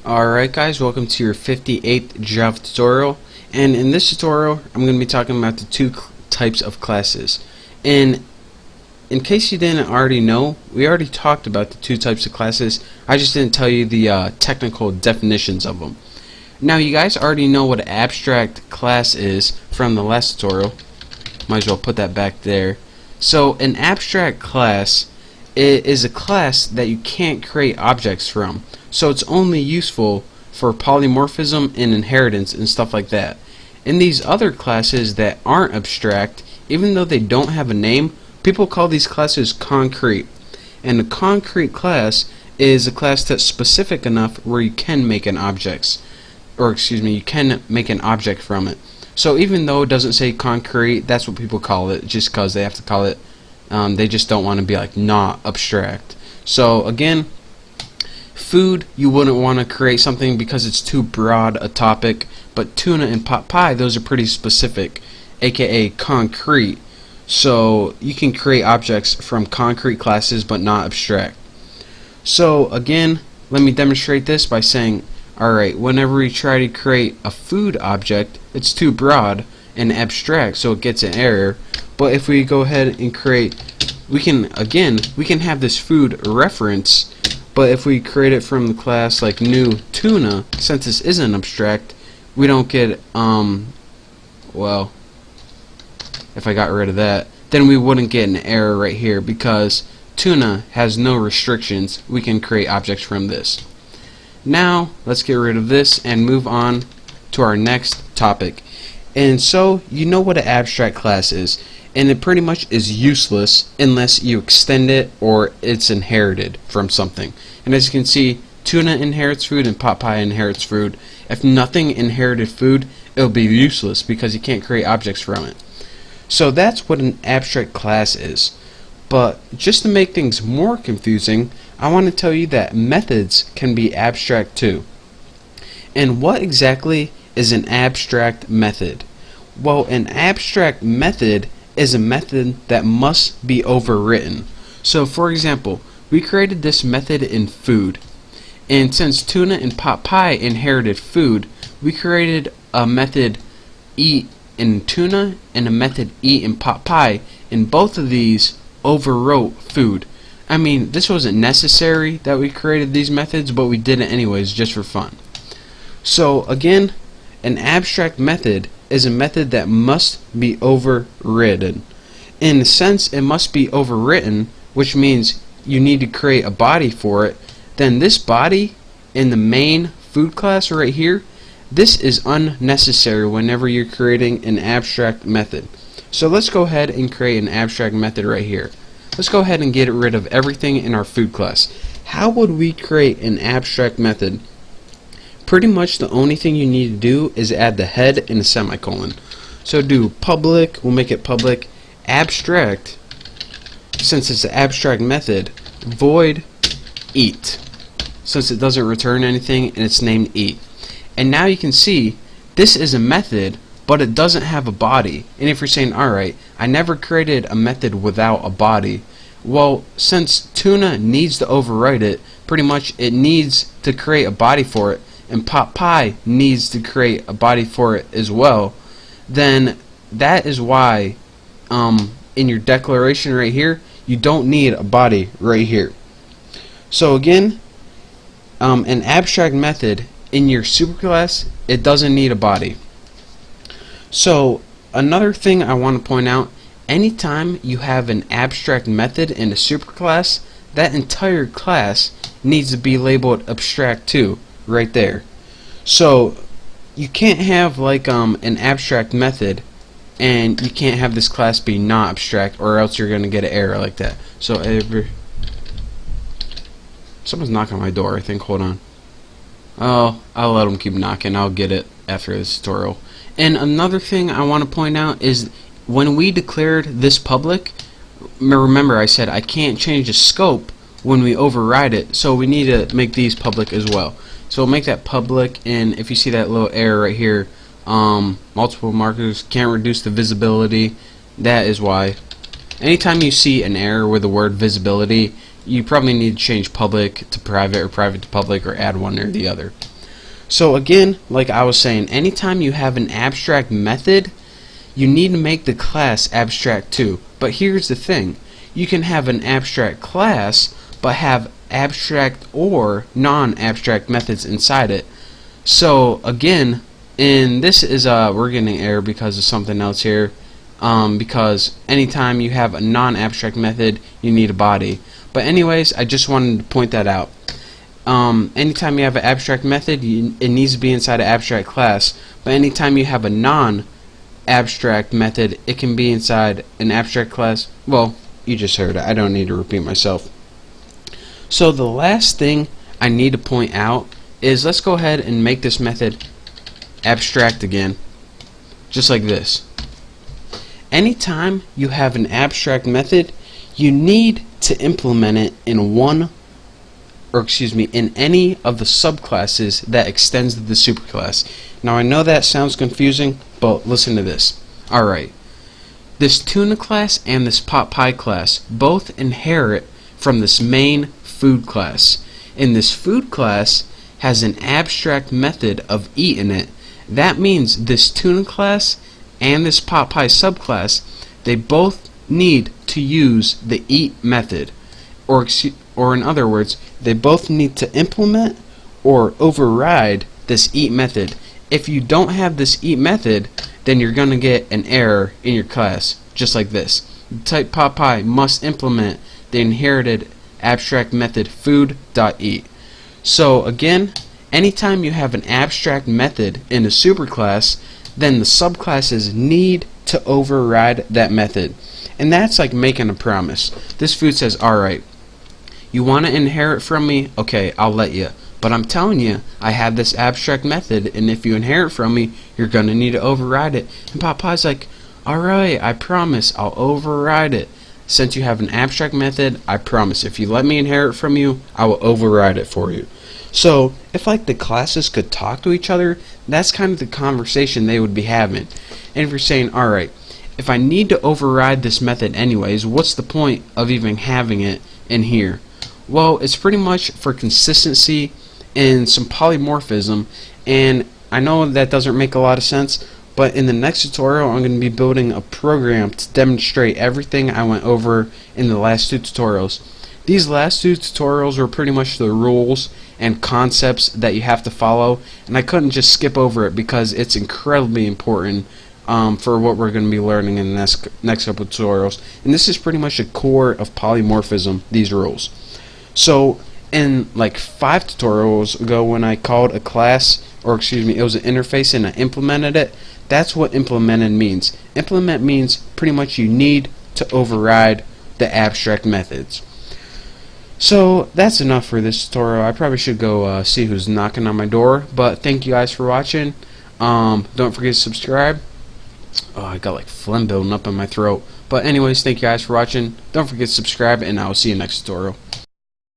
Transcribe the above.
Alright guys, welcome to your 58th Java tutorial, and in this tutorial I'm going to be talking about the two types of classes. And in case you didn't already know, we already talked about the two types of classes. I just didn't tell you the technical definitions of them. Now you guys already know what an abstract class is from the last tutorial. Might as well put that back there. So an abstract class is a class that you can't create objects from. So it's only useful for polymorphism and inheritance and stuff like that. In these other classes that aren't abstract, even though they don't have a name, people call these classes concrete. And a concrete class is a class that's specific enough where you can make an object, you can make an object from it. So even though it doesn't say concrete, that's what people call it, just because they have to call it. They just don't want to be like not abstract. So again, food, you wouldn't want to create something because it's too broad a topic, but tuna and pot pie, those are pretty specific, aka concrete. So you can create objects from concrete classes but not abstract. So again, let me demonstrate this by saying, alright, whenever we try to create a food object, it's too broad and abstract, so it gets an error. But if we go ahead and create, we can have this food reference. But if we create it from the class like new tuna, since this isn't abstract, we don't get, well, if I got rid of that, then we wouldn't get an error right here because tuna has no restrictions. We can create objects from this. Now, let's get rid of this and move on to our next topic. And so, you know what an abstract class is, and it pretty much is useless unless you extend it or it's inherited from something. And as you can see, tuna inherits food and pot pie inherits food. If nothing inherited food, it'll be useless because you can't create objects from it. So that's what an abstract class is. But just to make things more confusing, I want to tell you that methods can be abstract too. And what exactly is an abstract method? Well, an abstract method is a method that must be overwritten. So for example, we created this method in food, and since tuna and pot pie inherited food, we created a method eat in tuna and a method eat in pot pie, and both of these overwrote food. I mean, this wasn't necessary that we created these methods, but we did it anyways just for fun. So again, an abstract method is a method that must be overridden. In a sense, it must be overwritten, which means you need to create a body for it. Then this body in the main food class right here, this is unnecessary whenever you're creating an abstract method. So let's go ahead and create an abstract method right here. Let's go ahead and get rid of everything in our food class. How would we create an abstract method? Pretty much the only thing you need to do is add the head and a semicolon. So do public, we'll make it public, abstract, since it's an abstract method, void eat, since it doesn't return anything and it's named eat. And now you can see this is a method, but it doesn't have a body. And if you're saying, alright, I never created a method without a body, well, since tuna needs to overwrite it, pretty much it needs to create a body for it, and pot pie needs to create a body for it as well, then that is why in your declaration right here, you don't need a body right here. So again, an abstract method in your superclass, it doesn't need a body. So another thing I want to point out, anytime you have an abstract method in a superclass, that entire class needs to be labeled abstract too, right there. So you can't have like an abstract method and you can't have this class be not abstract, or else you're gonna get an error like that. So someone's knocking on my door, I think. Hold on. Oh, I'll let them keep knocking. I'll get it after this tutorial. And another thing I want to point out is when we declared this public, remember I said I can't change the scope when we override it, so we need to make these public as well. So we'll make that public, and if you see that little error right here, multiple markers can't reduce the visibility, that is why. Anytime you see an error with the word visibility, you probably need to change public to private or private to public, or add one or the other. So again, like I was saying, anytime you have an abstract method, you need to make the class abstract too. But here's the thing. You can have an abstract class, but have abstract or non-abstract methods inside it. So again, and this is we're getting an error because of something else here. Because anytime you have a non-abstract method, you need a body. But anyways, I just wanted to point that out. Anytime you have an abstract method, it needs to be inside an abstract class. But anytime you have a non-abstract method, it can be inside an abstract class. Well, you just heard it. I don't need to repeat myself. So the last thing I need to point out is, let's go ahead and make this method abstract again, just like this. Anytime you have an abstract method, you need to implement it in in any of the subclasses that extends to the superclass. Now I know that sounds confusing, but listen to this. Alright, this tuna class and this pot pie class both inherit from this main food class, and this food class has an abstract method of eat in it. That means this tuna class and this pot pie subclass, they both need to use the eat method, or in other words, they both need to implement or override this eat method. If you don't have this eat method, then you're going to get an error in your class, just like this. Type pot pie must implement the inherited abstract method food.eat. So again, anytime you have an abstract method in a superclass, then the subclasses need to override that method. And that's like making a promise. This food says, alright, you want to inherit from me? Okay, I'll let you. But I'm telling you, I have this abstract method, and if you inherit from me, you're going to need to override it. And pot pie's like, alright, I promise, I'll override it. Since you have an abstract method, I promise, if you let me inherit from you, I will override it for you. So, if like the classes could talk to each other, that's kind of the conversation they would be having. And if you're saying, alright, if I need to override this method anyways, what's the point of even having it in here? Well, it's pretty much for consistency and some polymorphism, and I know that doesn't make a lot of sense, but in the next tutorial I'm going to be building a program to demonstrate everything I went over in the last two tutorials. These last two tutorials were pretty much the rules and concepts that you have to follow, and I couldn't just skip over it because it's incredibly important for what we're going to be learning in the next couple of tutorials. And this is pretty much the core of polymorphism, these rules. So in like 5 tutorials ago, when I called a class, or excuse me, it was an interface and I implemented it, that's what implemented means. Implement means pretty much you need to override the abstract methods. So that's enough for this tutorial. I probably should go see who's knocking on my door, but thank you guys for watching. Don't forget to subscribe. Oh, I got like phlegm building up in my throat. But anyways, thank you guys for watching. Don't forget to subscribe, and I will see you next tutorial.